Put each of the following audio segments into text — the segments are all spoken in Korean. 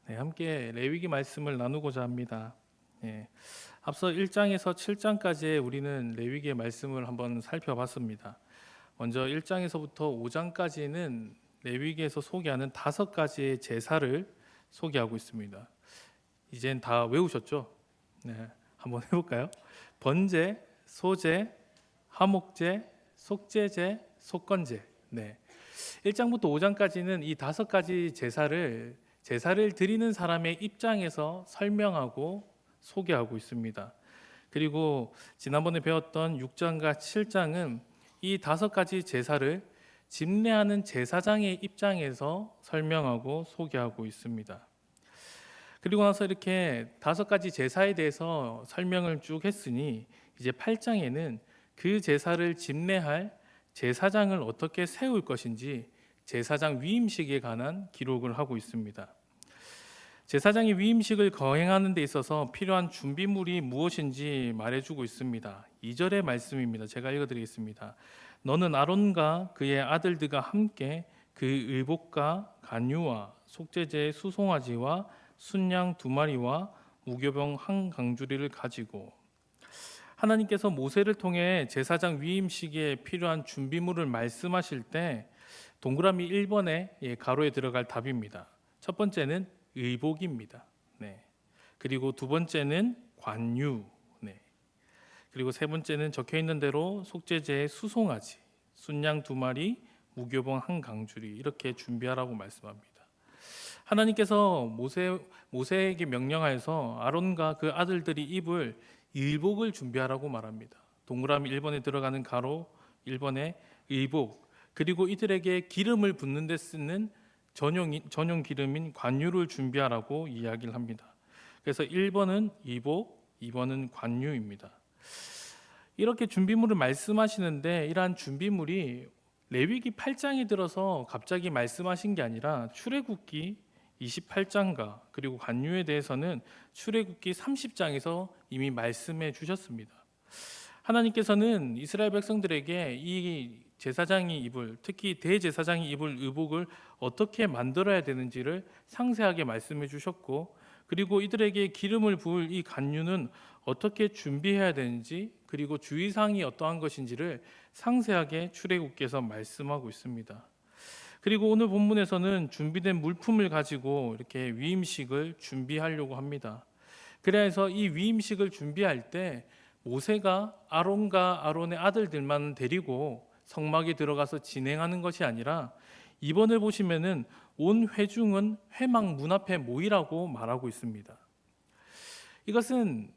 네, 함께 레위기 말씀을 나누고자 합니다. 예, 앞서 1장에서 7장까지의 우리는 레위기의 말씀을 한번 살펴봤습니다. 먼저 1장에서부터 5장까지는 레위기에서 소개하는 5가지의 제사를 소개하고 있습니다. 이젠 다 외우셨죠? 네, 한번 해볼까요? 번제, 소제, 화목제, 속제제, 속건제. 네, 1장부터 5장까지는 이 5가지 제사를 드리는 사람의 입장에서 설명하고 소개하고 있습니다. 그리고 지난번에 배웠던 6장과 7장은 이 5가지 제사를 집례하는 제사장의 입장에서 설명하고 소개하고 있습니다. 그리고 나서 이렇게 5가지 제사에 대해서 설명을 쭉 했으니 이제 8장에는 그 제사를 집례할 제사장을 어떻게 세울 것인지 제사장 위임식에 관한 기록을 하고 있습니다. 제사장이 위임식을 거행하는 데 있어서 필요한 준비물이 무엇인지 말해주고 있습니다. 2절의 말씀입니다. 제가 읽어드리겠습니다. 너는 아론과 그의 아들들과 함께 그 의복과 간유와 속죄제의 수송아지와 순양 2마리와 무교병 1강주리를 가지고, 하나님께서 모세를 통해 제사장 위임식에 필요한 준비물을 말씀하실 때 동그라미 1번에 가로에 들어갈 답입니다. 첫 번째는 의복입니다. 네. 그리고 두 번째는 관유. 네. 그리고 세 번째는 적혀 있는 대로 속죄제의 수송아지, 순양 2마리, 무교병 1강주리 이렇게 준비하라고 말씀합니다. 하나님께서 모세에게 명령하여서 아론과 그 아들들이 입을 의복을 준비하라고 말합니다. 동그라미 1번에 들어가는 가로 1번에 의복, 그리고 이들에게 기름을 붓는 데 쓰는 전용 기름인 관유를 준비하라고 이야기를 합니다. 그래서 1번은 의복, 2번은 관유입니다. 이렇게 준비물을 말씀하시는데 이러한 준비물이 레위기 8장에 들어서 갑자기 말씀하신 게 아니라 출애굽기 28장과 그리고 관유에 대해서는 출애굽기 30장에서 이미 말씀해 주셨습니다. 하나님께서는 이스라엘 백성들에게 이 제사장이 입을, 특히 대제사장이 입을 의복을 어떻게 만들어야 되는지를 상세하게 말씀해 주셨고, 그리고 이들에게 기름을 부을 이 간유는 어떻게 준비해야 되는지, 그리고 주의사항이 어떠한 것인지를 상세하게 출애굽기에서 말씀하고 있습니다. 그리고 오늘 본문에서는 준비된 물품을 가지고 이렇게 위임식을 준비하려고 합니다. 그래서 이 위임식을 준비할 때 모세가 아론과 아론의 아들들만 데리고 성막에 들어가서 진행하는 것이 아니라, 이번을 보시면은 온 회중은 회막 문 앞에 모이라고 말하고 있습니다. 이것은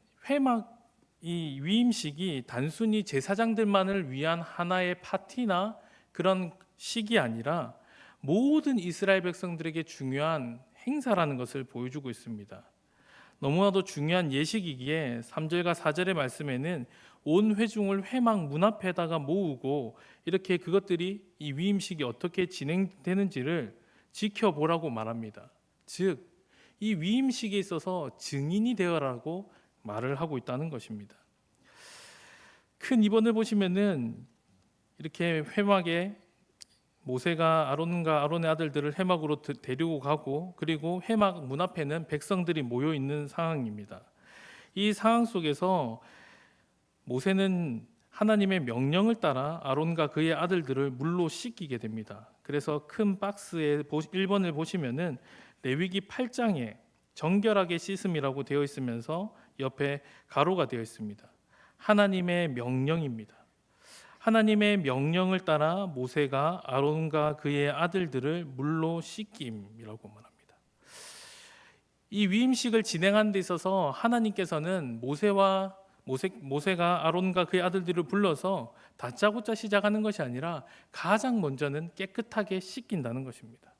이 위임식이 단순히 제사장들만을 위한 하나의 파티나 그런 식이 아니라 모든 이스라엘 백성들에게 중요한 행사라는 것을 보여주고 있습니다. 너무나도 중요한 예식이기에 3절과 4절의 말씀에는 온 회중을 회막 문 앞에다가 모으고 이렇게 그것들이 이 위임식이 어떻게 진행되는지를 지켜보라고 말합니다. 즉, 이 위임식에 있어서 증인이 되어라고 말을 하고 있다는 것입니다. 큰 입원을 보시면은 이렇게 회막에 모세가 아론과 아론의 아들들을 회막으로 데리고 가고, 그리고 회막 문 앞에는 백성들이 모여 있는 상황입니다. 이 상황 속에서 모세는 하나님의 명령을 따라 아론과 그의 아들들을 물로 씻기게 됩니다. 그래서 큰 박스에 1번을 보시면은 레위기 8장에 정결하게 씻음이라고 되어 있으면서 옆에 가로가 되어 있습니다. 하나님의 명령입니다. 하나님의 명령을 따라 모세가 아론과 그의 아들들을 물로 씻김이라고 말합니다. 이 위임식을 진행하는 데 있어서 하나님께서는 모세가 아론과 그의 아들들을 불러서 다짜고짜 시작하는 것이 아니라 가장 먼저는 깨끗하게 씻긴다는 것입니다.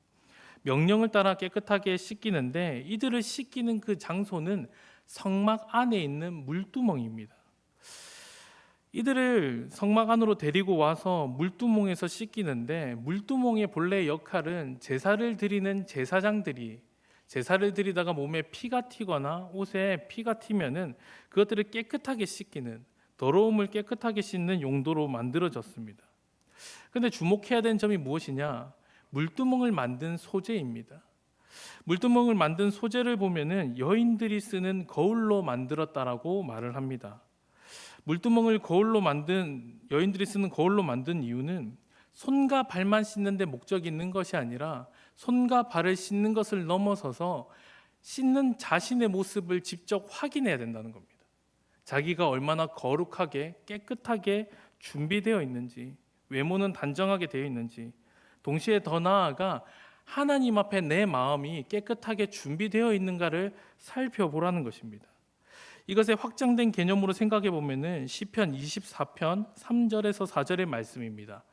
명령을 따라 깨끗하게 씻기는데, 이들을 씻기는 그 장소는 성막 안에 있는 물두멍입니다. 이들을 성막 안으로 데리고 와서 물두멍에서 씻기는데, 물두멍의 본래 역할은 제사를 드리는 제사장들이 제사를 드리다가 몸에 피가 튀거나 옷에 피가 튀면은 그것들을 깨끗하게 씻기는, 더러움을 깨끗하게 씻는 용도로 만들어졌습니다. 그런데 주목해야 되는 점이 무엇이냐? 물두멍을 만든 소재입니다. 물두멍을 만든 소재를 보면은 여인들이 쓰는 거울로 만들었다라고 말을 합니다. 물두멍을 여인들이 쓰는 거울로 만든 이유는 손과 발만 씻는 데 목적이 있는 것이 아니라 손과 발을 씻는 것을 넘어서서 씻는 자신의 모습을 직접 확인해야 된다는 겁니다. 자기가 얼마나 거룩하게 깨끗하게 준비되어 있는지, 외모는 단정하게 되어 있는지, 동시에 더 나아가 하나님 앞에 내 마음이 깨끗하게 준비되어 있는가를 살펴보라는 것입니다. 이것의 확장된 개념으로 생각해 보면은 시편 24편 3절에서 4절의 말씀입니다.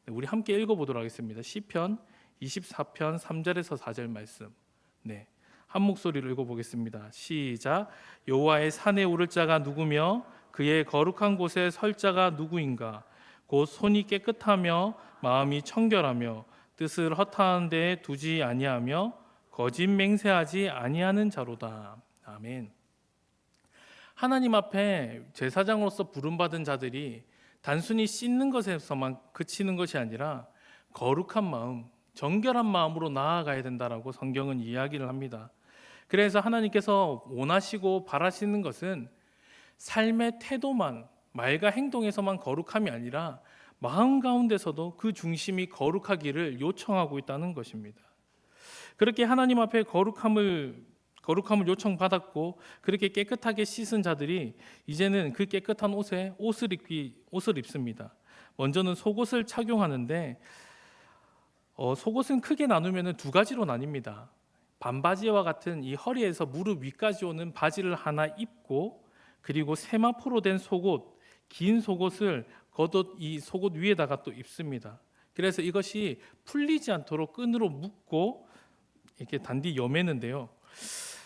우리 함께 읽어보도록 하겠습니다. 시편 24편 3절에서 4절 말씀. 네, 한 목소리로 읽어보겠습니다. 시작. 여호와의 산에 오를 자가 누구며 그의 거룩한 곳에 설 자가 누구인가? 곧 손이 깨끗하며 마음이 청결하며 뜻을 허탄한 데에 두지 아니하며 거짓 맹세하지 아니하는 자로다. 아멘. 하나님 앞에 제사장으로서 부름받은 자들이 단순히 씻는 것에서만 그치는 것이 아니라 거룩한 마음, 정결한 마음으로 나아가야 된다라고 성경은 이야기를 합니다. 그래서 하나님께서 원하시고 바라시는 것은 삶의 태도만, 말과 행동에서만 거룩함이 아니라 마음 가운데서도 그 중심이 거룩하기를 요청하고 있다는 것입니다. 그렇게 하나님 앞에 거룩함을 요청받았고 그렇게 깨끗하게 씻은 자들이 이제는 그 깨끗한 옷을 입습니다. 먼저는 속옷을 착용하는데 속옷은 크게 나누면 두 가지로 나뉩니다. 반바지와 같은 이 허리에서 무릎 위까지 오는 바지를 하나 입고, 그리고 세마포로 된 속옷, 긴 속옷을 겉옷 이 속옷 위에다가 또 입습니다. 그래서 이것이 풀리지 않도록 끈으로 묶고 이렇게 단디 여매는데요.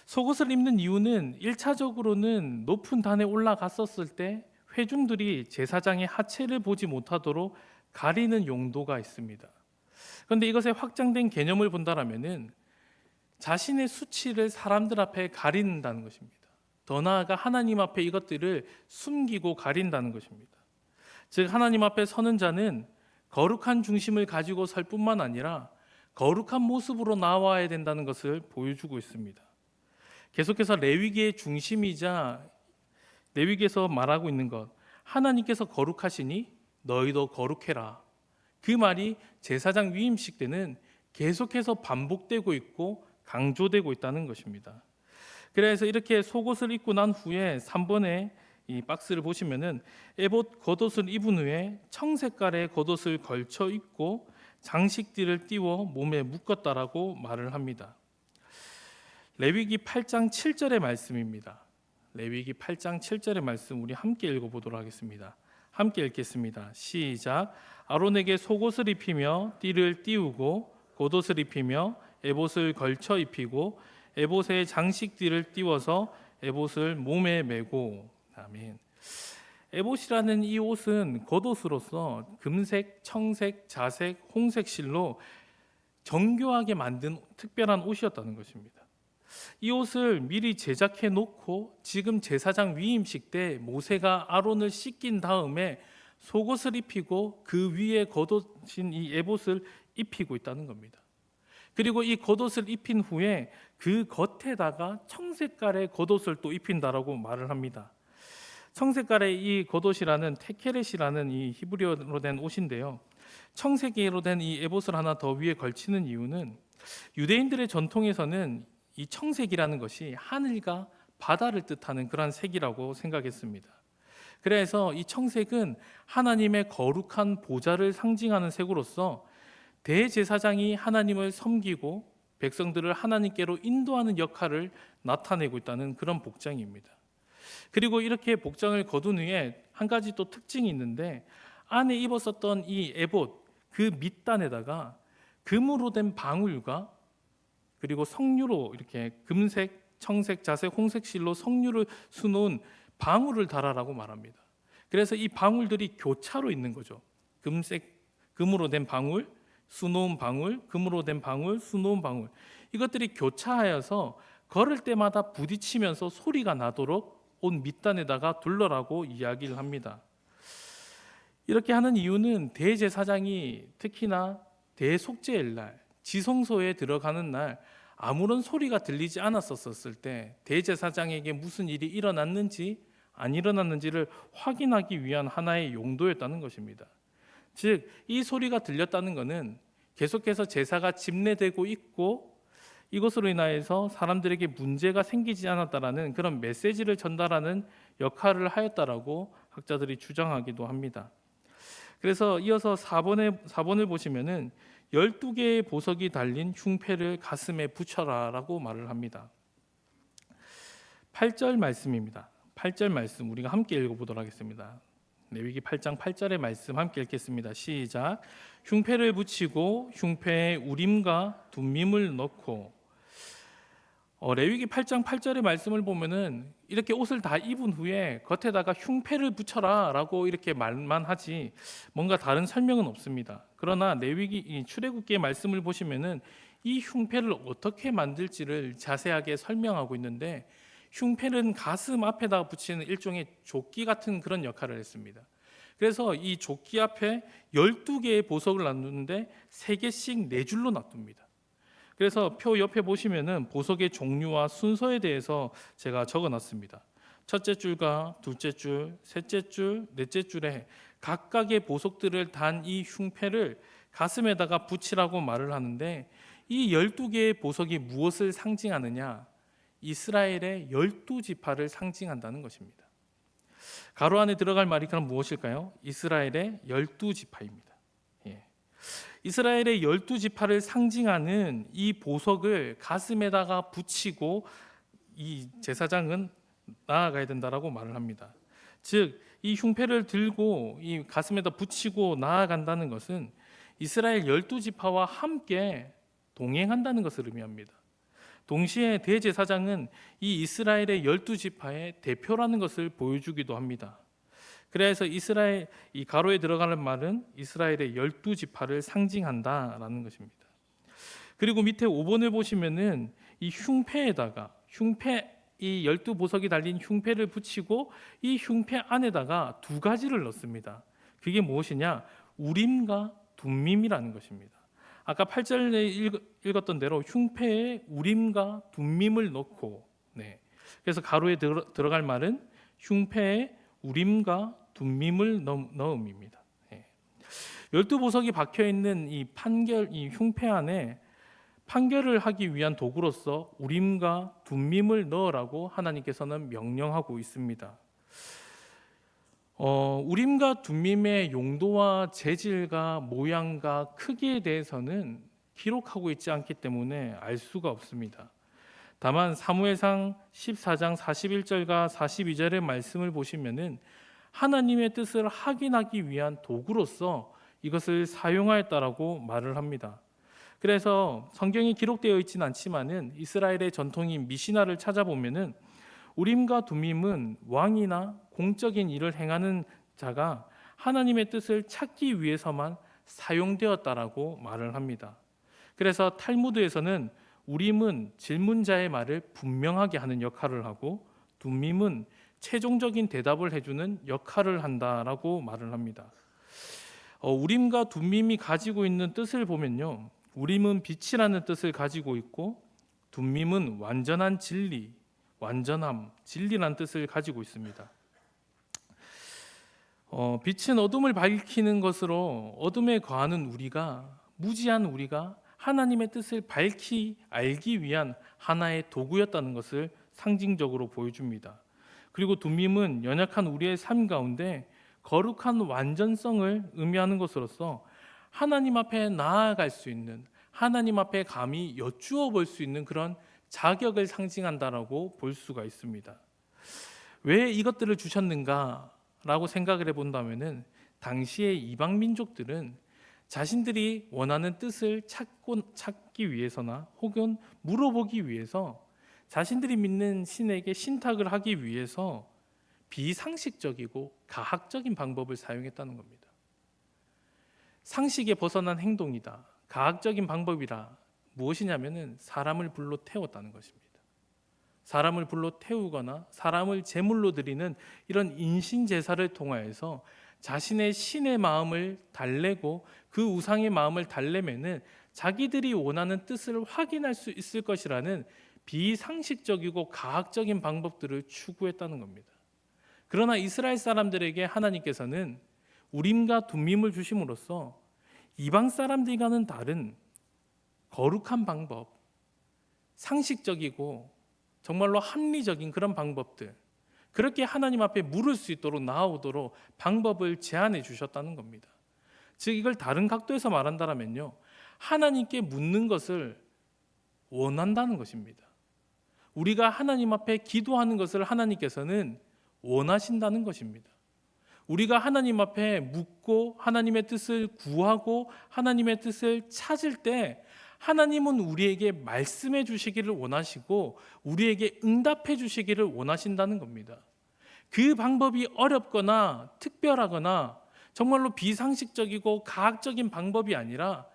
속옷을 입는 이유는 1차적으로는 높은 단에 올라갔었을 때 회중들이 제사장의 하체를 보지 못하도록 가리는 용도가 있습니다. 그런데 이것의 확장된 개념을 본다라면은 자신의 수치를 사람들 앞에 가린다는 것입니다. 더 나아가 하나님 앞에 이것들을 숨기고 가린다는 것입니다. 즉 하나님 앞에 서는 자는 거룩한 중심을 가지고 설 뿐만 아니라 거룩한 모습으로 나와야 된다는 것을 보여주고 있습니다. 계속해서 레위기의 중심이자 레위기에서 말하고 있는 것, 하나님께서 거룩하시니 너희도 거룩해라. 그 말이 제사장 위임식 때는 계속해서 반복되고 있고 강조되고 있다는 것입니다. 그래서 이렇게 속옷을 입고 난 후에 3번에 이 박스를 보시면은 에봇 겉옷을 입은 후에 청색깔의 겉옷을 걸쳐 입고 장식띠를 띄워 몸에 묶었다라고 말을 합니다. 레위기 8장 7절의 말씀입니다. 레위기 8장 7절의 말씀 우리 함께 읽어보도록 하겠습니다. 함께 읽겠습니다. 시작. 아론에게 속옷을 입히며 띠를 띄우고 겉옷을 입히며 에봇을 걸쳐 입히고 에봇에 장식띠를 띄워서 에봇을 몸에 메고. 아멘. 에봇이라는 이 옷은 겉옷으로서 금색, 청색, 자색, 홍색 실로 정교하게 만든 특별한 옷이었다는 것입니다. 이 옷을 미리 제작해 놓고 지금 제사장 위임식 때 모세가 아론을 씻긴 다음에 속옷을 입히고 그 위에 겉옷인 이 에봇을 입히고 있다는 겁니다. 그리고 이 겉옷을 입힌 후에 그 겉에다가 청색깔의 겉옷을 또 입힌다라고 말을 합니다. 청색깔의 이 겉옷이라는 테케렛이라는 이 히브리어로 된 옷인데요. 청색으로 된 이 에봇을 하나 더 위에 걸치는 이유는 유대인들의 전통에서는 이 청색이라는 것이 하늘과 바다를 뜻하는 그런 색이라고 생각했습니다. 그래서 이 청색은 하나님의 거룩한 보좌를 상징하는 색으로서 대제사장이 하나님을 섬기고 백성들을 하나님께로 인도하는 역할을 나타내고 있다는 그런 복장입니다. 그리고 이렇게 복장을 거둔 후에 한 가지 또 특징이 있는데 안에 입었었던 이 에봇 그 밑단에다가 금으로 된 방울과 그리고 석류로 이렇게 금색, 청색, 자색, 홍색 실로 석류를 수놓은 방울을 달아라고 말합니다. 그래서 이 방울들이 교차로 있는 거죠. 금으로 된 방울, 수놓은 방울, 금으로 된 방울, 수놓은 방울. 이것들이 교차하여서 걸을 때마다 부딪히면서 소리가 나도록 옷 밑단에다가 둘러라고 이야기를 합니다. 이렇게 하는 이유는 대제사장이 특히나 대속죄일 날, 지성소에 들어가는 날 아무런 소리가 들리지 않았었을 때 대제사장에게 무슨 일이 일어났는지 안 일어났는지를 확인하기 위한 하나의 용도였다는 것입니다. 즉, 이 소리가 들렸다는 것은 계속해서 제사가 집례되고 있고 이것으로 인하여서 사람들에게 문제가 생기지 않았다라는 그런 메시지를 전달하는 역할을 하였다라고 학자들이 주장하기도 합니다. 그래서 이어서 4번을 보시면은 12개의 보석이 달린 흉패를 가슴에 붙여라라고 말을 합니다. 8절 말씀입니다. 8절 말씀 우리가 함께 읽어보도록 하겠습니다. 레위기 8장 8절의 말씀 함께 읽겠습니다. 시작. 흉패를 붙이고 흉패에 우림과 둠밈을 넣고. 레위기 8장 8절의 말씀을 보면은 이렇게 옷을 다 입은 후에 겉에다가 흉패를 붙여라라고 이렇게 말만 하지 뭔가 다른 설명은 없습니다. 그러나 레위기 출애굽기의 말씀을 보시면은 이 흉패를 어떻게 만들지를 자세하게 설명하고 있는데, 흉패는 가슴 앞에다가 붙이는 일종의 조끼 같은 그런 역할을 했습니다. 그래서 이 조끼 앞에 12개의 보석을 놔두는데 3개씩 4줄로 놔둡니다. 그래서 표 옆에 보시면은 보석의 종류와 순서에 대해서 제가 적어놨습니다. 첫째 줄과 둘째 줄, 셋째 줄, 넷째 줄에 각각의 보석들을 단 이 흉패를 가슴에다가 붙이라고 말을 하는데, 이 12개의 보석이 무엇을 상징하느냐? 이스라엘의 12지파를 상징한다는 것입니다. 가로 안에 들어갈 말이 그럼 무엇일까요? 이스라엘의 12지파입니다. 이스라엘의 12지파를 상징하는 이 보석을 가슴에다가 붙이고 이 제사장은 나아가야 된다라고 말을 합니다. 즉, 이 흉패를 들고 이 가슴에다 붙이고 나아간다는 것은 이스라엘 12지파와 함께 동행한다는 것을 의미합니다. 동시에 대제사장은 이 이스라엘의 12지파의 대표라는 것을 보여주기도 합니다. 그래서 이스라엘 이 가로에 들어가는 말은 이스라엘의 12지파를 상징한다라는 것입니다. 그리고 밑에 5번을 보시면은 이 흉패에다가 이 12보석이 달린 흉패를 붙이고 이 흉패 안에다가 2가지를 넣습니다. 그게 무엇이냐? 우림과 둠밈이라는 것입니다. 아까 8절에 읽었던 대로 흉패에 우림과 둠밈을 넣고, 그래서 가로에 들어갈 말은 흉패에 우림과 둠밈을 넣음입니다. 12보석이 박혀 있는 이 흉패 안에 판결을 하기 위한 도구로서 우림과 둠밈을 넣으라고 하나님께서는 명령하고 있습니다. 우림과 둠밈의 용도와 재질과 모양과 크기에 대해서는 기록하고 있지 않기 때문에 알 수가 없습니다. 다만 사무엘상 14장 41절과 42절의 말씀을 보시면은 하나님의 뜻을 확인하기 위한 도구로서 이것을 사용하였다라고 말을 합니다. 그래서 성경이 기록되어 있지는 않지만은 이스라엘의 전통인 미시나를 찾아보면은 우림과 둠밈은 왕이나 공적인 일을 행하는 자가 하나님의 뜻을 찾기 위해서만 사용되었다라고 말을 합니다. 그래서 탈무드에서는 우림은 질문자의 말을 분명하게 하는 역할을 하고 둠밈은 최종적인 대답을 해주는 역할을 한다라고 말을 합니다. 우림과 둠밈이 가지고 있는 뜻을 보면요, 우림은 빛이라는 뜻을 가지고 있고 둠밈은 완전한 진리, 완전함, 진리라는 뜻을 가지고 있습니다. 빛은 어둠을 밝히는 것으로 어둠에 거하는 우리가, 무지한 우리가 하나님의 뜻을 알기 위한 하나의 도구였다는 것을 상징적으로 보여줍니다. 그리고 둠밈은 연약한 우리의 삶 가운데 거룩한 완전성을 의미하는 것으로서 하나님 앞에 나아갈 수 있는, 하나님 앞에 감히 여쭈어 볼 수 있는 그런 자격을 상징한다라고 볼 수가 있습니다. 왜 이것들을 주셨는가라고 생각을 해본다면은 당시의 이방 민족들은 자신들이 원하는 뜻을 찾기 위해서나 혹은 물어보기 위해서 자신들이 믿는 신에게 신탁을 하기 위해서 비상식적이고 가학적인 방법을 사용했다는 겁니다. 상식에 벗어난 행동이다, 가학적인 방법이라 무엇이냐면은 사람을 불러 태웠다는 것입니다. 사람을 불러 태우거나 사람을 제물로 드리는 이런 인신 제사를 통하여서 자신의 신의 마음을 달래고 그 우상의 마음을 달래면은 자기들이 원하는 뜻을 확인할 수 있을 것이라는 비상식적이고 과학적인 방법들을 추구했다는 겁니다. 그러나 이스라엘 사람들에게 하나님께서는 우림과 둠밈을 주심으로써 이방 사람들과는 다른 거룩한 방법, 상식적이고 정말로 합리적인 그런 방법들, 그렇게 하나님 앞에 물을 수 있도록 나아오도록 방법을 제안해 주셨다는 겁니다. 즉 이걸 다른 각도에서 말한다면요, 하나님께 묻는 것을 원한다는 것입니다. 우리가 하나님 앞에 기도하는 것을 하나님께서는 원하신다는 것입니다. 우리가 하나님 앞에 묻고 하나님의 뜻을 구하고 하나님의 뜻을 찾을 때 하나님은 우리에게 말씀해 주시기를 원하시고 우리에게 응답해 주시기를 원하신다는 겁니다. 그 방법이 어렵거나 특별하거나 정말로 비상식적이고 과학적인 방법이 아니라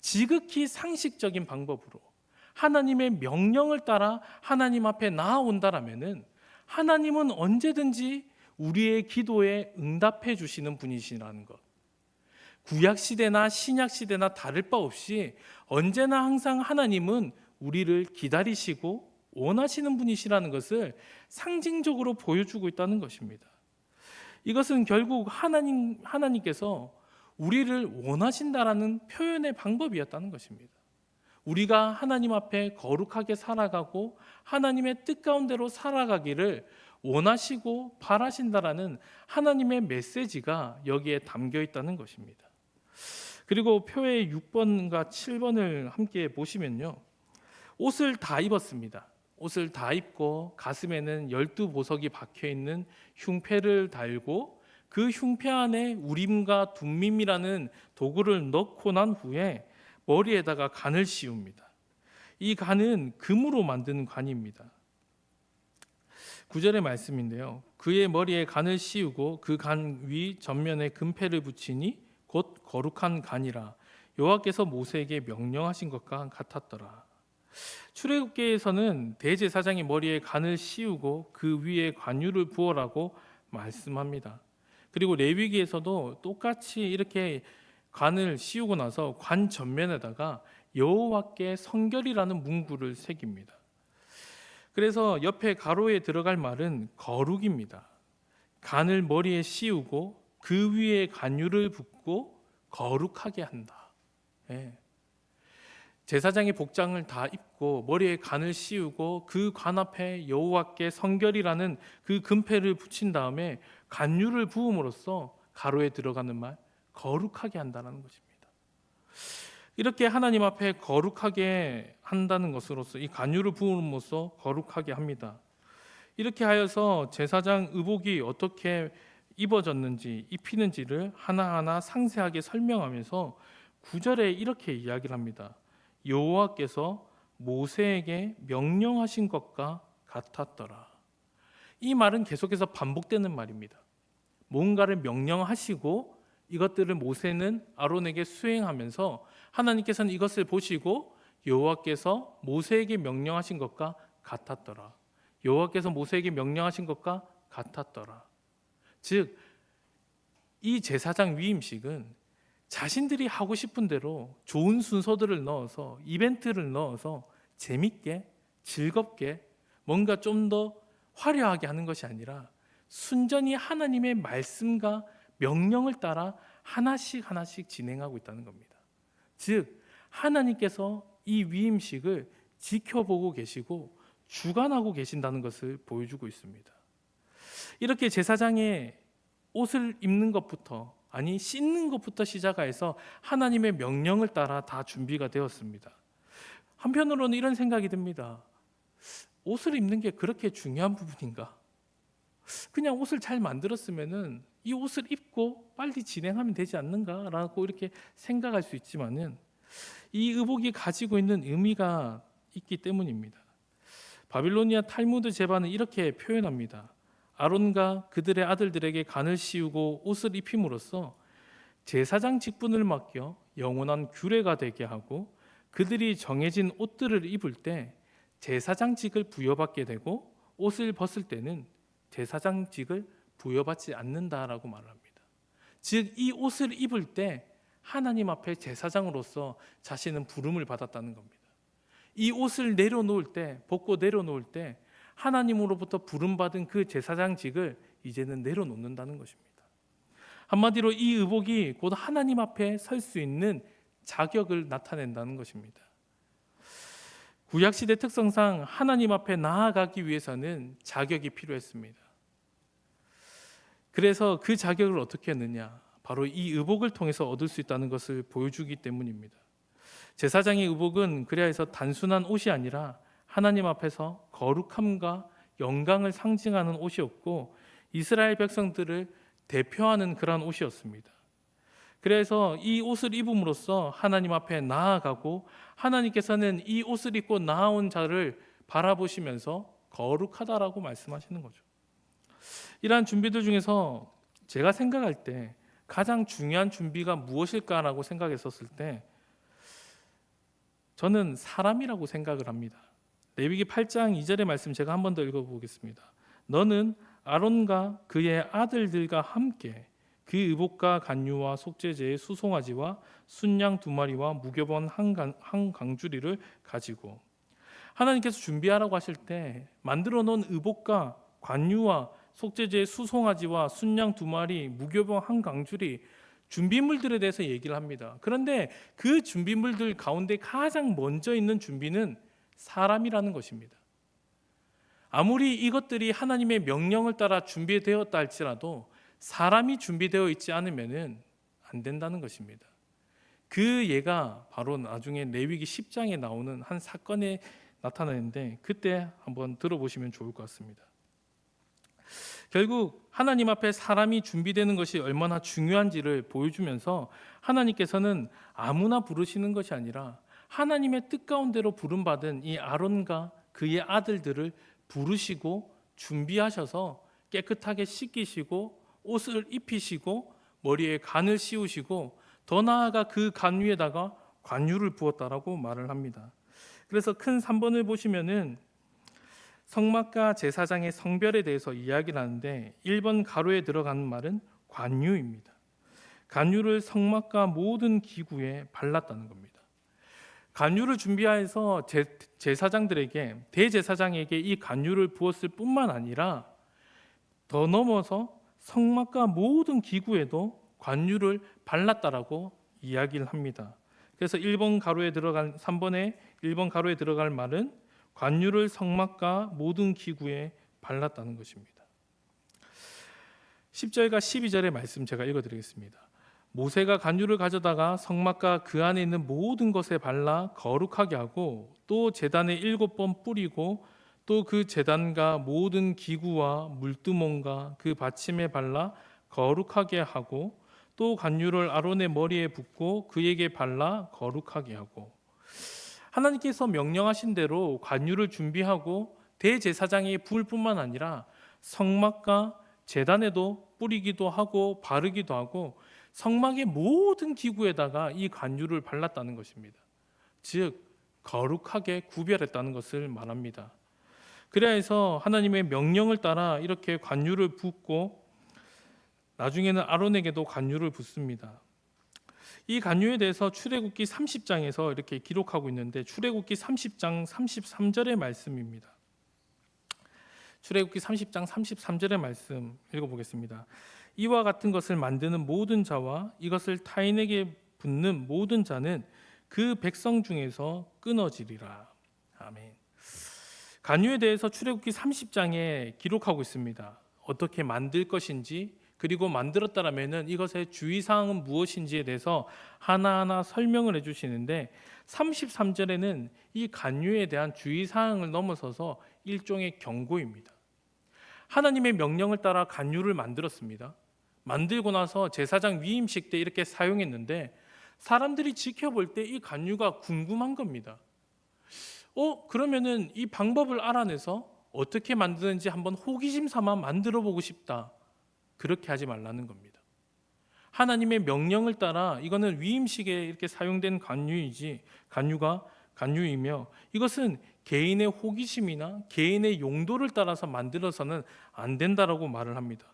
지극히 상식적인 방법으로 하나님의 명령을 따라 하나님 앞에 나아온다라면은 하나님은 언제든지 우리의 기도에 응답해 주시는 분이시라는 것. 구약 시대나 신약 시대나 다를 바 없이 언제나 항상 하나님은 우리를 기다리시고 원하시는 분이시라는 것을 상징적으로 보여주고 있다는 것입니다. 이것은 결국 하나님께서 우리를 원하신다라는 표현의 방법이었다는 것입니다. 우리가 하나님 앞에 거룩하게 살아가고 하나님의 뜻 가운데로 살아가기를 원하시고 바라신다라는 하나님의 메시지가 여기에 담겨 있다는 것입니다. 그리고 표의 6번과 7번을 함께 보시면요, 옷을 다 입었습니다. 옷을 다 입고 가슴에는 12보석이 박혀있는 흉패를 달고 그 흉패 안에 우림과 둠밈이라는 도구를 넣고 난 후에 머리에다가 관을 씌웁니다. 이 관은 금으로 만든 관입니다. 9절의 말씀인데요, 그의 머리에 관을 씌우고 그 관 위 전면에 금패를 붙이니 곧 거룩한 관이라 여호와께서 모세에게 명령하신 것과 같았더라. 출애굽기에서는 대제사장이 머리에 관을 씌우고 그 위에 관유를 부어라고 말씀합니다. 그리고 레위기에서도 똑같이 이렇게 관을 씌우고 나서 관 전면에다가 여호와께 성결이라는 문구를 새깁니다. 그래서 옆에 가로에 들어갈 말은 거룩입니다. 관을 머리에 씌우고 그 위에 관유를 붓고 거룩하게 한다. 예. 제사장의 복장을 다 입고 머리에 관을 씌우고 그 관 앞에 여호와께 성결이라는 그 금패를 붙인 다음에 관유를 부음으로써 가로에 들어가는 말 거룩하게 한다는 것입니다. 이렇게 하나님 앞에 거룩하게 한다는 것으로서 이 관유를 부음으로써 거룩하게 합니다. 이렇게 하여서 제사장 의복이 어떻게 입어졌는지 입히는지를 하나하나 상세하게 설명하면서 9절에 이렇게 이야기를 합니다. 여호와께서 모세에게 명령하신 것과 같았더라. 이 말은 계속해서 반복되는 말입니다. 뭔가를 명령하시고 이것들을 모세는 아론에게 수행하면서 하나님께서는 이것을 보시고 여호와께서 모세에게 명령하신 것과 같았더라. 여호와께서 모세에게 명령하신 것과 같았더라. 즉, 이 제사장 위임식은 자신들이 하고 싶은 대로 좋은 순서들을 넣어서 이벤트를 넣어서 재밌게 즐겁게 뭔가 좀 더 화려하게 하는 것이 아니라 순전히 하나님의 말씀과 명령을 따라 하나씩 하나씩 진행하고 있다는 겁니다. 즉 하나님께서 이 위임식을 지켜보고 계시고 주관하고 계신다는 것을 보여주고 있습니다. 이렇게 제사장의 옷을 입는 것부터 아니 씻는 것부터 시작해서 하나님의 명령을 따라 다 준비가 되었습니다. 한편으로는 이런 생각이 듭니다. 옷을 입는 게 그렇게 중요한 부분인가? 그냥 옷을 잘 만들었으면은 이 옷을 입고 빨리 진행하면 되지 않는가라고 이렇게 생각할 수 있지만은 이 의복이 가지고 있는 의미가 있기 때문입니다. 바빌로니아 탈무드 제반은 이렇게 표현합니다. 아론과 그들의 아들들에게 관을 씌우고 옷을 입힘으로써 제사장 직분을 맡겨 영원한 규례가 되게 하고 그들이 정해진 옷들을 입을 때 제사장직을 부여받게 되고 옷을 벗을 때는 제사장직을 부여받지 않는다라고 말합니다. 즉 이 옷을 입을 때 하나님 앞에 제사장으로서 자신은 부름을 받았다는 겁니다. 이 옷을 내려놓을 때, 벗고 내려놓을 때 하나님으로부터 부름받은 그 제사장직을 이제는 내려놓는다는 것입니다. 한마디로 이 의복이 곧 하나님 앞에 설 수 있는 자격을 나타낸다는 것입니다. 구약시대 특성상 하나님 앞에 나아가기 위해서는 자격이 필요했습니다. 그래서 그 자격을 어떻게 했느냐? 바로 이 의복을 통해서 얻을 수 있다는 것을 보여주기 때문입니다. 제사장의 의복은 그래야 해서 단순한 옷이 아니라 하나님 앞에서 거룩함과 영광을 상징하는 옷이었고 이스라엘 백성들을 대표하는 그러한 옷이었습니다. 그래서 이 옷을 입음으로써 하나님 앞에 나아가고 하나님께서는 이 옷을 입고 나아온 자를 바라보시면서 거룩하다라고 말씀하시는 거죠. 이러한 준비들 중에서 제가 생각할 때 가장 중요한 준비가 무엇일까라고 생각했었을 때 저는 사람이라고 생각을 합니다. 레위기 8장 2절의 말씀 제가 한 번 더 읽어보겠습니다. 너는 아론과 그의 아들들과 함께 그 의복과 간유와 속죄제의 수송아지와 순양 2마리와 무교번 한 강주리를 가지고 하나님께서 준비하라고 하실 때 만들어 놓은 의복과 관유와 속죄제의 수송아지와 순양 2마리 무교번 한 강주리 준비물들에 대해서 얘기를 합니다. 그런데 그 준비물들 가운데 가장 먼저 있는 준비는 사람이라는 것입니다. 아무리 이것들이 하나님의 명령을 따라 준비되었다 할지라도 사람이 준비되어 있지 않으면 안 된다는 것입니다. 그 예가 바로 나중에 레위기 10장에 나오는 한 사건에 나타나는데 그때 한번 들어보시면 좋을 것 같습니다. 결국 하나님 앞에 사람이 준비되는 것이 얼마나 중요한지를 보여주면서 하나님께서는 아무나 부르시는 것이 아니라 하나님의 뜻 가운데로 부름받은 이 아론과 그의 아들들을 부르시고 준비하셔서 깨끗하게 씻기시고 옷을 입히시고 머리에 간을 씌우시고 더 나아가 그 간 위에다가 관유를 부었다라고 말을 합니다. 그래서 큰 3번을 보시면은 성막과 제사장의 성별에 대해서 이야기를 하는데 1번 가로에 들어가는 말은 관유입니다. 관유를 성막과 모든 기구에 발랐다는 겁니다. 관유를 준비하여서 제사장들에게 대제사장에게 이 관유를 부었을 뿐만 아니라 더 넘어서 성막과 모든 기구에도 관유를 발랐다라고 이야기를 합니다. 그래서 1번 가로에 들어간 3번에 1번 가로에 들어갈 말은 관유를 성막과 모든 기구에 발랐다는 것입니다. 10절과 12절의 말씀 제가 읽어드리겠습니다. 모세가 관유를 가져다가 성막과 그 안에 있는 모든 것에 발라 거룩하게 하고 또 제단에 7번 뿌리고 또 그 제단과 모든 기구와 물두멍과 그 받침에 발라 거룩하게 하고 또 관유를 아론의 머리에 붓고 그에게 발라 거룩하게 하고 하나님께서 명령하신 대로 관유를 준비하고 대제사장이 부을 뿐만 아니라 성막과 제단에도 뿌리기도 하고 바르기도 하고 성막의 모든 기구에다가 이 관유를 발랐다는 것입니다. 즉 거룩하게 구별했다는 것을 말합니다. 그래야 해서 하나님의 명령을 따라 이렇게 관유를 붓고 나중에는 아론에게도 관유를 붓습니다. 이 관유에 대해서 출애굽기 30장에서 이렇게 기록하고 있는데 출애굽기 30장 33절의 말씀입니다. 출애굽기 30장 33절의 말씀 읽어보겠습니다. 이와 같은 것을 만드는 모든 자와 이것을 타인에게 붓는 모든 자는 그 백성 중에서 끊어지리라. 아멘. 관유에 대해서 출애굽기 30장에 기록하고 있습니다. 어떻게 만들 것인지 그리고 만들었다라면은 이것의 주의사항은 무엇인지에 대해서 하나하나 설명을 해주시는데 33절에는 이 관유에 대한 주의사항을 넘어서서 일종의 경고입니다. 하나님의 명령을 따라 관유를 만들었습니다. 만들고 나서 제사장 위임식 때 이렇게 사용했는데 사람들이 지켜볼 때 이 관유가 궁금한 겁니다. 그러면은 이 방법을 알아내서 어떻게 만드는지 한번 호기심 삼아 만들어 보고 싶다. 그렇게 하지 말라는 겁니다. 하나님의 명령을 따라 이거는 위임식에 이렇게 사용된 관유이며 이것은 개인의 호기심이나 개인의 용도를 따라서 만들어서는 안 된다라고 말을 합니다.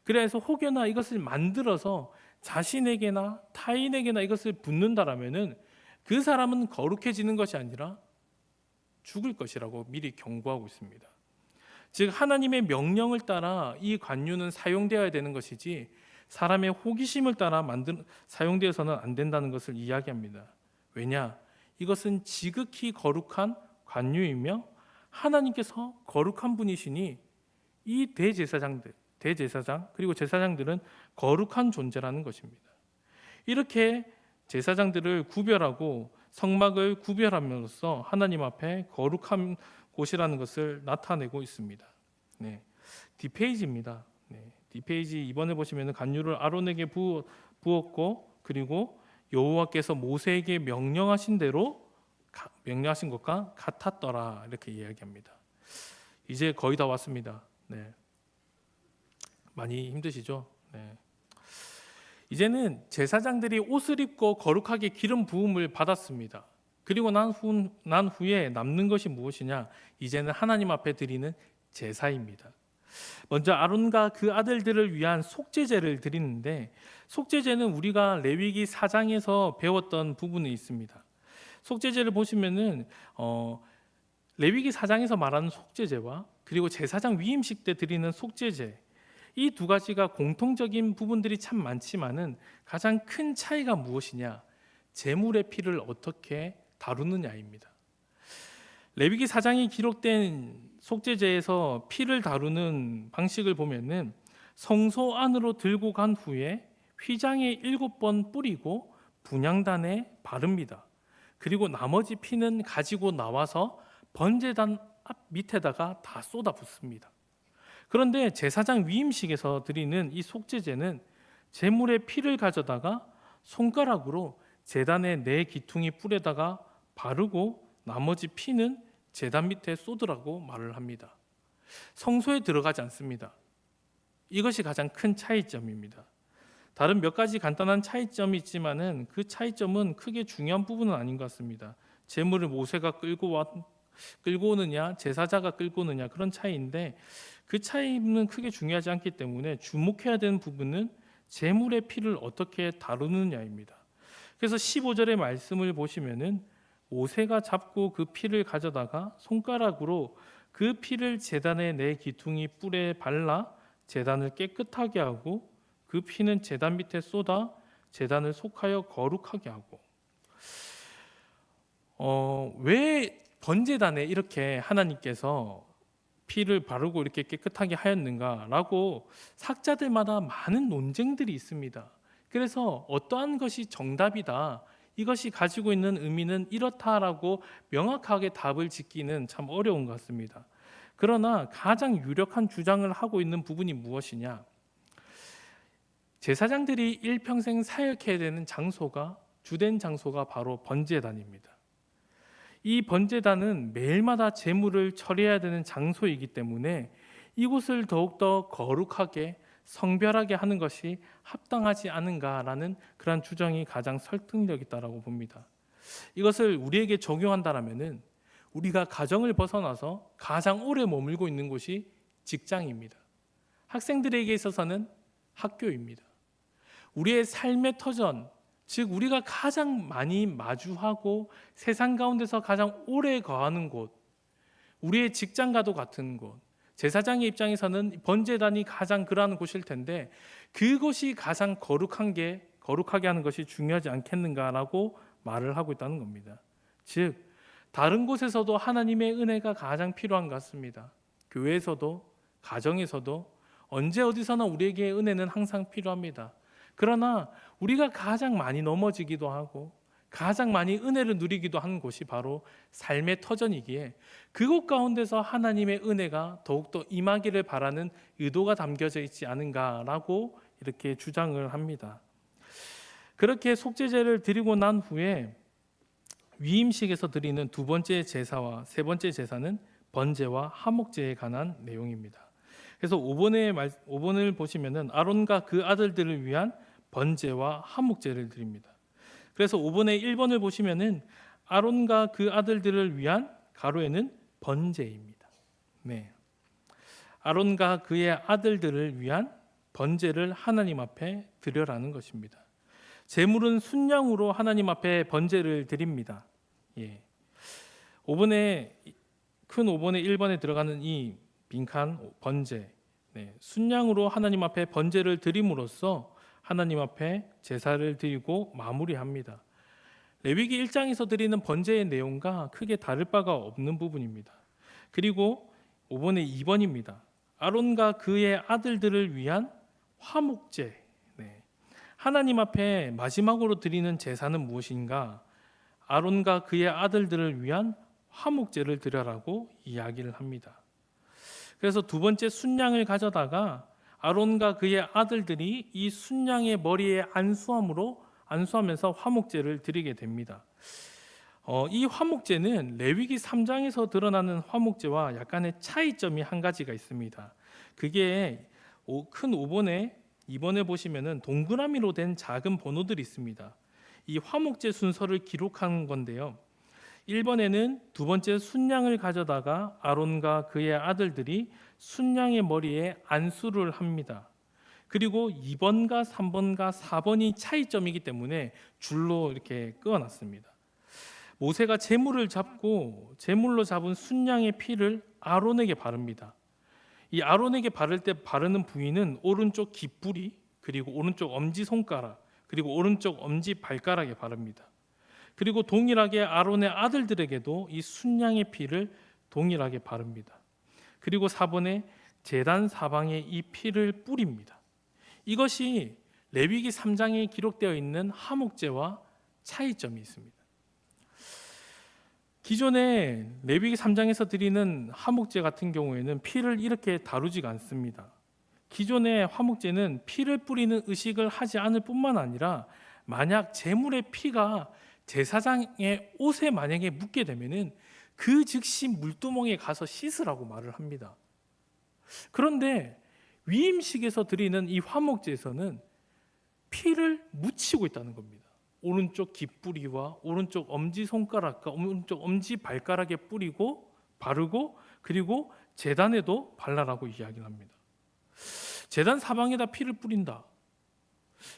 그래서 혹여나 이것을 만들어서 자신에게나 타인에게나 이것을 붓는다라면은 그 사람은 거룩해지는 것이 아니라 죽을 것이라고 미리 경고하고 있습니다. 즉 하나님의 명령을 따라 이 관유는 사용되어야 되는 것이지 사람의 호기심을 따라 사용되어서는 안 된다는 것을 이야기합니다. 왜냐? 이것은 지극히 거룩한 관유이며 하나님께서 거룩한 분이시니 이 대제사장 그리고 제사장들은 거룩한 존재라는 것입니다. 이렇게 제사장들을 구별하고 성막을 구별함으로써 하나님 앞에 거룩한 곳이라는 것을 나타내고 있습니다. 네, 뒷페이지입니다. 네, 뒷페이지 이번에 보시면 관유를 아론에게 부었고 그리고 여호와께서 모세에게 명령하신 대로 명령하신 것과 같았더라 이렇게 이야기합니다. 이제 거의 다 왔습니다. 네, 많이 힘드시죠? 네. 이제는 제사장들이 옷을 입고 거룩하게 기름 부음을 받았습니다. 그리고 난 후에 남는 것이 무엇이냐? 이제는 하나님 앞에 드리는 제사입니다. 먼저 아론과 그 아들들을 위한 속죄제를 드리는데 속죄제는 우리가 레위기 4장에서 배웠던 부분이 있습니다. 속죄제를 보시면은 레위기 4장에서 말하는 속죄제와 그리고 제사장 위임식 때 드리는 속죄제 이 두 가지가 공통적인 부분들이 참 많지만은 가장 큰 차이가 무엇이냐? 제물의 피를 어떻게 다루느냐입니다. 레위기 4장에 기록된 속죄제에서 피를 다루는 방식을 보면은 성소 안으로 들고 간 후에 휘장에 7번 뿌리고 분향단에 바릅니다. 그리고 나머지 피는 가지고 나와서 번제단 앞 밑에다가 다 쏟아 붓습니다. 그런데 제사장 위임식에서 드리는 이 속죄제는 제물의 피를 가져다가 손가락으로 제단의 네 기퉁이 뿔에다가 바르고 나머지 피는 제단 밑에 쏟으라고 말을 합니다. 성소에 들어가지 않습니다. 이것이 가장 큰 차이점입니다. 다른 몇 가지 간단한 차이점이 있지만은 그 차이점은 크게 중요한 부분은 아닌 것 같습니다. 제물을 모세가 끌고 오느냐 제사자가 끌고 오느냐 그런 차이인데 그 차이는 크게 중요하지 않기 때문에 주목해야 되는 부분은 제물의 피를 어떻게 다루느냐입니다. 그래서 15절의 말씀을 보시면은 모세가 잡고 그 피를 가져다가 손가락으로 그 피를 제단의 네 기퉁이 뿔에 발라 제단을 깨끗하게 하고 그 피는 제단 밑에 쏟아 제단을 속하여 거룩하게 하고 왜 번제단에 이렇게 하나님께서 피를 바르고 이렇게 깨끗하게 하였는가라고 학자들마다 많은 논쟁들이 있습니다. 그래서 어떠한 것이 정답이다, 이것이 가지고 있는 의미는 이렇다라고 명확하게 답을 짓기는 참 어려운 것 같습니다. 그러나 가장 유력한 주장을 하고 있는 부분이 무엇이냐? 제사장들이 일평생 사역해야 되는 장소가 주된 장소가 바로 번제단입니다. 이 번제단은 매일마다 제물을 처리해야 되는 장소이기 때문에 이곳을 더욱더 거룩하게 성별하게 하는 것이 합당하지 않은가라는 그런 주장이 가장 설득력 있다라고 봅니다. 이것을 우리에게 적용한다라면은 우리가 가정을 벗어나서 가장 오래 머물고 있는 곳이 직장입니다. 학생들에게 있어서는 학교입니다. 우리의 삶의 터전, 즉 우리가 가장 많이 마주하고 세상 가운데서 가장 오래 거하는 곳, 우리의 직장과도 같은 곳, 제사장의 입장에서는 번제단이 가장 그러한 곳일 텐데 그곳이 가장 거룩하게 하는 것이 중요하지 않겠는가라고 말을 하고 있다는 겁니다. 즉 다른 곳에서도 하나님의 은혜가 가장 필요한 것 같습니다. 교회에서도 가정에서도 언제 어디서나 우리에게 은혜는 항상 필요합니다. 그러나 우리가 가장 많이 넘어지기도 하고 가장 많이 은혜를 누리기도 하는 곳이 바로 삶의 터전이기에 그곳 가운데서 하나님의 은혜가 더욱더 임하기를 바라는 의도가 담겨져 있지 않은가라고 이렇게 주장을 합니다. 그렇게 속죄제를 드리고 난 후에 위임식에서 드리는 두 번째 제사와 세 번째 제사는 번제와 화목제에 관한 내용입니다. 그래서 5번을 보시면은 아론과 그 아들들을 위한 번제와 화목제를 드립니다. 그래서 5번의 1번을 보시면은 아론과 그 아들들을 위한 가로에는 번제입니다. 네. 아론과 그의 아들들을 위한 번제를 하나님 앞에 드려라는 것입니다. 제물은 순양으로 하나님 앞에 번제를 드립니다. 예. 5번에 큰 5번에 1번에 들어가는 이 빈칸 번제, 순양으로 하나님 앞에 번제를 드림으로써 하나님 앞에 제사를 드리고 마무리합니다. 레위기 1장에서 드리는 번제의 내용과 크게 다를 바가 없는 부분입니다. 그리고 5번에 2번입니다. 아론과 그의 아들들을 위한 화목제. 하나님 앞에 마지막으로 드리는 제사는 무엇인가? 아론과 그의 아들들을 위한 화목제를 드려라고 이야기를 합니다. 그래서 두 번째 순양을 가져다가 아론과 그의 아들들이 이 순양의 머리에 안수하면서 화목제를 드리게 됩니다. 이 화목제는 레위기 3장에서 드러나는 화목제와 약간의 차이점이 한 가지가 있습니다. 그게 큰 5번에 2번에 보시면은 동그라미로 된 작은 번호들이 있습니다. 이 화목제 순서를 기록한 건데요. 1번에는 두 번째 순양을 가져다가 아론과 그의 아들들이 순양의 머리에 안수를 합니다. 그리고 2번과 3번과 4번이 차이점이기 때문에 줄로 이렇게 그어놨습니다. 모세가 제물을 잡고 제물로 잡은 순양의 피를 아론에게 바릅니다. 이 아론에게 바를 때 바르는 부위는 오른쪽 깃뿌리, 그리고 오른쪽 엄지손가락, 그리고 오른쪽 엄지발가락에 바릅니다. 그리고 동일하게 아론의 아들들에게도 이 순양의 피를 동일하게 바릅니다. 그리고 4번에 제단 사방에 이 피를 뿌립니다. 이것이 레위기 3장에 기록되어 있는 화목제와 차이점이 있습니다. 기존에 레위기 3장에서 드리는 화목제 같은 경우에는 피를 이렇게 다루지가 않습니다. 기존의 화목제는 피를 뿌리는 의식을 하지 않을 뿐만 아니라 만약 제물의 피가 제사장의 옷에 만약에 묻게 되면은 그 즉시 물두멍에 가서 씻으라고 말을 합니다. 그런데 위임식에서 드리는 이 화목제에서는 피를 묻히고 있다는 겁니다. 오른쪽 깃뿌리와 오른쪽 엄지손가락과 오른쪽 엄지발가락에 뿌리고 바르고 그리고 제단에도 발라라고 이야기를 합니다. 제단 사방에다 피를 뿌린다.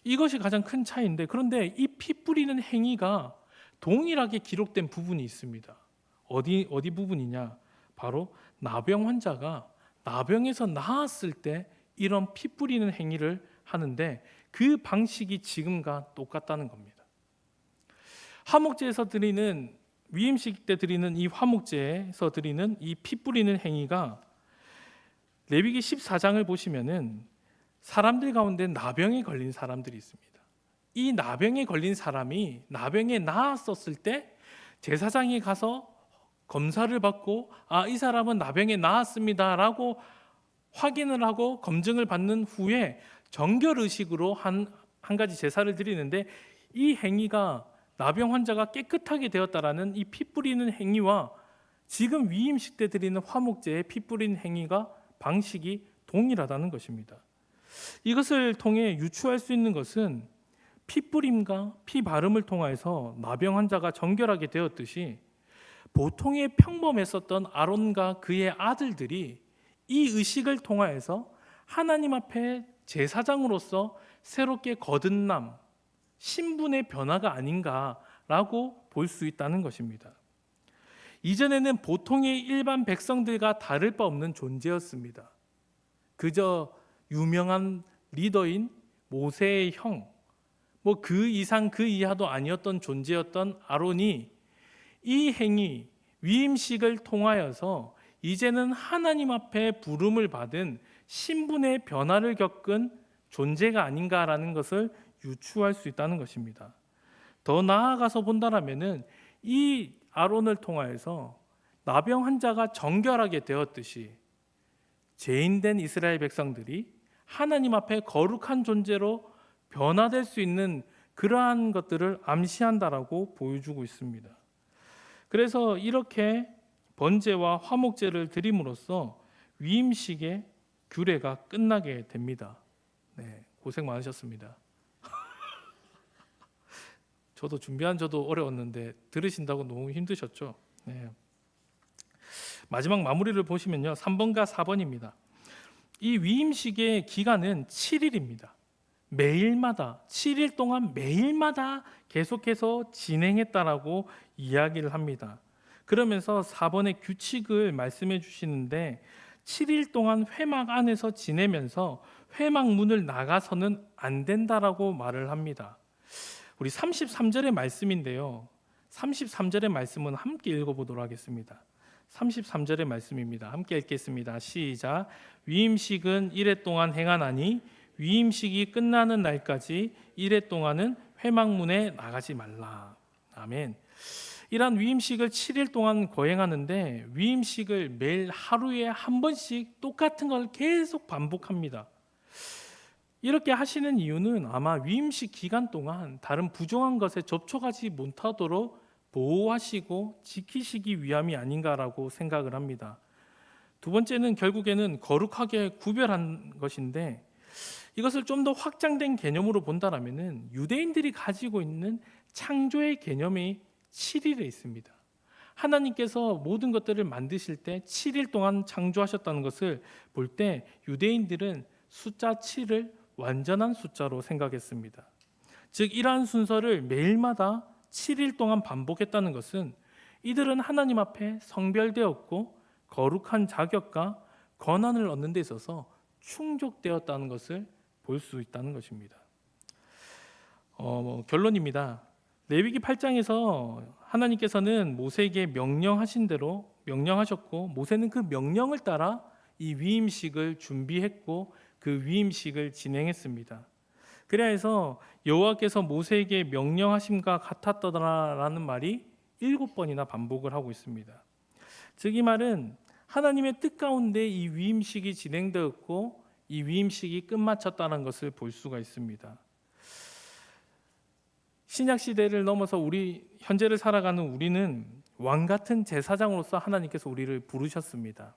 이것이 가장 큰 차이인데, 그런데 이 피 뿌리는 행위가 동일하게 기록된 부분이 있습니다. 어디 부분이냐? 바로 나병 환자가 나병에서 나았을 때 이런 피 뿌리는 행위를 하는데 그 방식이 지금과 똑같다는 겁니다. 화목제에서 드리는 위임식 때 드리는 이 화목제에서 드리는 이 피 뿌리는 행위가 레위기 14장을 보시면은 사람들 가운데 나병에 걸린 사람들이 있습니다. 이 나병에 걸린 사람이 나병에 나았었을 때 제사장이 가서 검사를 받고 이 사람은 나병에 나았습니다라고 확인을 하고 검증을 받는 후에 정결의식으로 한 가지 제사를 드리는데, 이 행위가 나병 환자가 깨끗하게 되었다라는 이 피 뿌리는 행위와 지금 위임식 때 드리는 화목제의 피 뿌리는 행위가 방식이 동일하다는 것입니다. 이것을 통해 유추할 수 있는 것은 피 뿌림과 피 바름을 통해서 나병 환자가 정결하게 되었듯이 보통의 평범했었던 아론과 그의 아들들이 이 의식을 통하여서 하나님 앞에 제사장으로서 새롭게 거듭남, 신분의 변화가 아닌가라고 볼 수 있다는 것입니다. 이전에는 보통의 일반 백성들과 다를 바 없는 존재였습니다. 그저 유명한 리더인 모세의 형, 그 이상 그 이하도 아니었던 존재였던 아론이 이 행위, 위임식을 통하여서 이제는 하나님 앞에 부름을 받은 신분의 변화를 겪은 존재가 아닌가라는 것을 유추할 수 있다는 것입니다. 더 나아가서 본다라면은 이 아론을 통하여서 나병 환자가 정결하게 되었듯이 죄인된 이스라엘 백성들이 하나님 앞에 거룩한 존재로 변화될 수 있는 그러한 것들을 암시한다라고 보여주고 있습니다. 그래서 이렇게 번제와 화목제를 드림으로써 위임식의 규례가 끝나게 됩니다. 고생 많으셨습니다. 저도 어려웠는데 들으신다고 너무 힘드셨죠? 마지막 마무리를 보시면요, 3번과 4번입니다. 이 위임식의 기간은 7일입니다. 매일마다 7일 동안 매일마다 계속해서 진행했다라고 이야기를 합니다. 그러면서 4번의 규칙을 말씀해 주시는데 7일 동안 회막 안에서 지내면서 회막 문을 나가서는 안 된다라고 말을 합니다. 우리 33절의 말씀인데요. 33절의 말씀은 함께 읽어보도록 하겠습니다. 33절의 말씀입니다. 함께 읽겠습니다. 시작. 위임식은 이레 동안 행하나니 위임식이 끝나는 날까지 이레 동안은 회막문에 나가지 말라. 아멘. 이러한 위임식을 7일 동안 거행하는데 위임식을 매일 하루에 한 번씩 똑같은 걸 계속 반복합니다. 이렇게 하시는 이유는 아마 위임식 기간 동안 다른 부정한 것에 접촉하지 못하도록 보호하시고 지키시기 위함이 아닌가라고 생각을 합니다. 두 번째는 결국에는 거룩하게 구별한 것인데 이것을 좀 더 확장된 개념으로 본다라면은 유대인들이 가지고 있는 창조의 개념이 7일에 있습니다. 하나님께서 모든 것들을 만드실 때 7일 동안 창조하셨다는 것을 볼 때 유대인들은 숫자 7을 완전한 숫자로 생각했습니다. 즉 이러한 순서를 매일마다 7일 동안 반복했다는 것은 이들은 하나님 앞에 성별되었고 거룩한 자격과 권한을 얻는 데 있어서 충족되었다는 것을 볼 수 있다는 것입니다. 결론입니다. 레위기 8장에서 하나님께서는 모세에게 명령하신 대로 명령하셨고 모세는 그 명령을 따라 이 위임식을 준비했고 그 위임식을 진행했습니다. 그래야 해서 여호와께서 모세에게 명령하심과 같았더라라는 말이 7번이나 반복을 하고 있습니다. 즉 이 말은 하나님의 뜻 가운데 이 위임식이 진행되었고 이 위임식이 끝마쳤다는 것을 볼 수가 있습니다. 신약 시대를 넘어서 우리 현재를 살아가는 우리는 왕 같은 제사장으로서 하나님께서 우리를 부르셨습니다.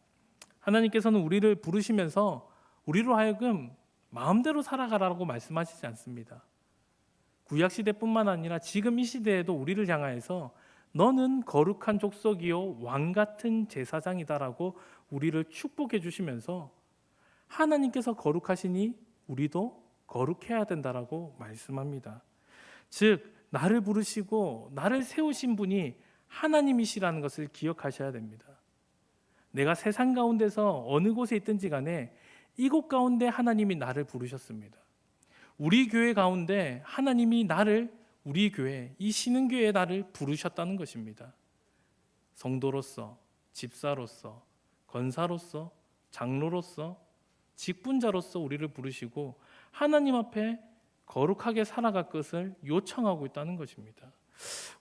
하나님께서는 우리를 부르시면서 우리로 하여금 마음대로 살아가라고 말씀하시지 않습니다. 구약 시대뿐만 아니라 지금 이 시대에도 우리를 향하여서 너는 거룩한 족속이요 왕 같은 제사장이다라고 우리를 축복해 주시면서 하나님께서 거룩하시니 우리도 거룩해야 된다라고 말씀합니다. 즉 나를 부르시고 나를 세우신 분이 하나님이시라는 것을 기억하셔야 됩니다. 내가 세상 가운데서 어느 곳에 있든지 간에 이곳 가운데 하나님이 나를 부르셨습니다. 우리 교회 가운데 하나님이 나를 우리 교회, 이 신흥교회에 나를 부르셨다는 것입니다. 성도로서, 집사로서, 권사로서, 장로로서, 직분자로서 우리를 부르시고 하나님 앞에 거룩하게 살아갈 것을 요청하고 있다는 것입니다.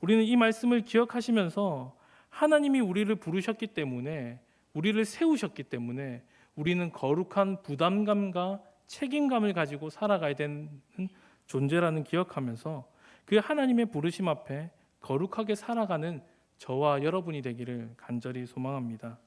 우리는 이 말씀을 기억하시면서 하나님이 우리를 부르셨기 때문에 우리를 세우셨기 때문에 우리는 거룩한 부담감과 책임감을 가지고 살아가야 되는 존재라는 기억하면서 그 하나님의 부르심 앞에 거룩하게 살아가는 저와 여러분이 되기를 간절히 소망합니다.